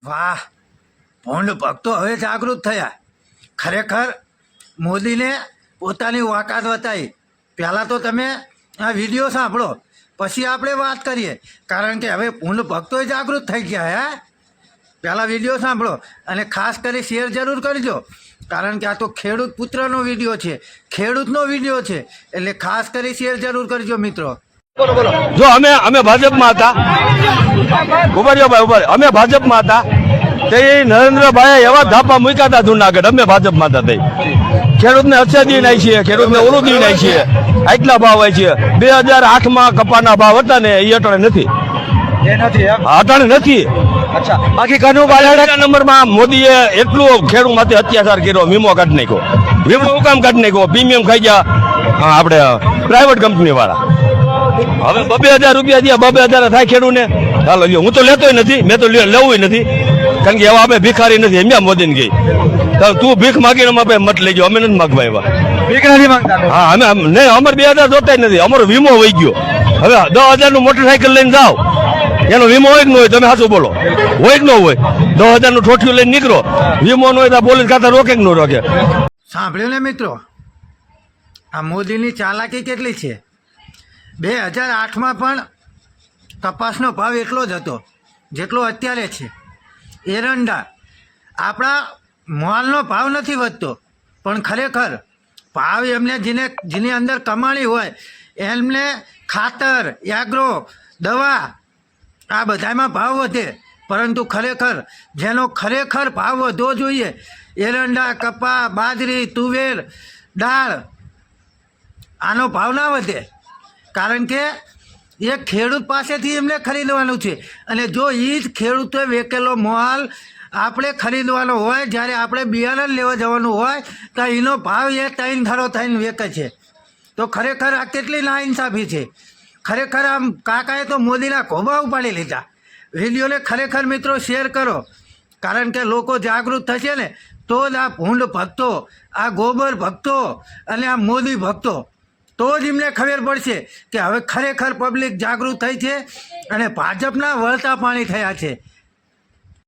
વાહ, ભોંડ ભક્તો હવે જાગૃત થયા. ખરેખર મોદીને પોતાની વાકાત બતાવી. પહેલાં તો તમે આ વિડીયો સાંભળો, પછી આપણે વાત કરીએ. કારણ કે હવે ભોંડ ભક્તોય જાગૃત થઈ ગયા. હે, પહેલાં વિડીયો સાંભળો અને ખાસ કરી શેર જરૂર કરજો. કારણ કે આ તો ખેડૂત પુત્રનો વિડીયો છે, ખેડૂતનો વિડીયો છે, એટલે ખાસ કરી શેર જરૂર કરજો મિત્રો. જો અમે ભાજપમાં હતા, ઉભા રહ્યો ભાઈ, ઉભા રહ્યો. અમે ભાજપમાં હતા તે નરેન્દ્રભાઈ એવા ધાપા મૂક્યા હતા જુનાગઢ. અમે ભાજપમાં હતા તે ખેડૂતને અછેદી નાઈ છીએ, ખેડૂતને ઉરુદી નાઈ છીએ, આટલા ભાવ હોય છે. 2008માં કપાના ભાવ હતા ને એ અટાણે નથી, અટાણે નથી. અચ્છા, બાકી ઘરનું બાળક નંબરમાં મોદીએ એટલું ખેડૂત માંથી અત્યાચાર કર્યો, વીમો કાઢી નાખ્યો, વીમો હુકામ કાઢી નાખ્યો, પ્રીમિયમ ખાઈ ગયા આપણે પ્રાઇવેટ કંપની વાળા. હવે 2,000 રૂપિયા દે, 2,000 થાય ખેડૂત ને. ચાલો લ્યો, હું તો લેતોય નથી, મેં તો લેવું નથી, કારણ કે એવા અમે ભિખારી નથી. એમ મોદીને ગઈ તું ભીખ માગીને અમે મત લેજો, અમે નથી માગવા એવા ભીખ નથી માંગતા. હા, અમે નહીં, અમારે 2,000 જોતા નથી, અમારો વીમો વહી ગયો. હવે 10,000 નું મોટરસાયકલ લઈને જાઓ, એનો વીમો હોય કે ન હોય, તમે સાચું બોલો, હોય કે ન હોય? 10,000 નું ઠોઠિયું લઈને નીકળો, વીમો ન હોય તો પોલીસ ખાતા રોકે કે ન રોકે? સાંભળ્યું ને મિત્રો, આ મોદીની ચાલાકી કેટલી છે. 2008માં પણ કપાસનો ભાવ એટલો જ હતો જેટલો અત્યારે છે. એરંડા, આપણા મોલનો ભાવ નથી વધતો, પણ ખરેખર ભાવ એમને જેની અંદર કમાણી હોય એમને ખાતર, એગ્રો, દવા આ બધામાં ભાવ વધે. પરંતુ ખરેખર જેનો ખરેખર ભાવ વધવો જોઈએ, એરંડા, કપા, બાજરી, તુવેર, દાળ, આનો ભાવ ના વધે. કારણ કે એ ખેડૂત પાસેથી એમને ખરીદવાનું છે. અને જો એ જ ખેડૂતોએ વેકેલો માલ આપણે ખરીદવાનો હોય, જ્યારે આપણે બિયારણ લેવા જવાનું હોય તો એનો ભાવ એ 3 ધારો થઈને વેચે છે. તો ખરેખર આ કેટલી નાઇન્સાફી છે. ખરેખર આમ કાકાએ તો મોદીના ખોબા ઉપાડી લીધા. વિડીયોને ખરેખર મિત્રો શેર કરો, કારણ કે લોકો જાગૃત થશે ને તો જ આ ભૂંડ ભક્તો, આ ગોબર ભક્તો અને આ મોદી ભક્તો, તો જ એમને ખબર પડશે કે હવે ખરેખર પબ્લિક જાગૃત થઈ છે અને ભાજપના વળતા પાણી થયા છે.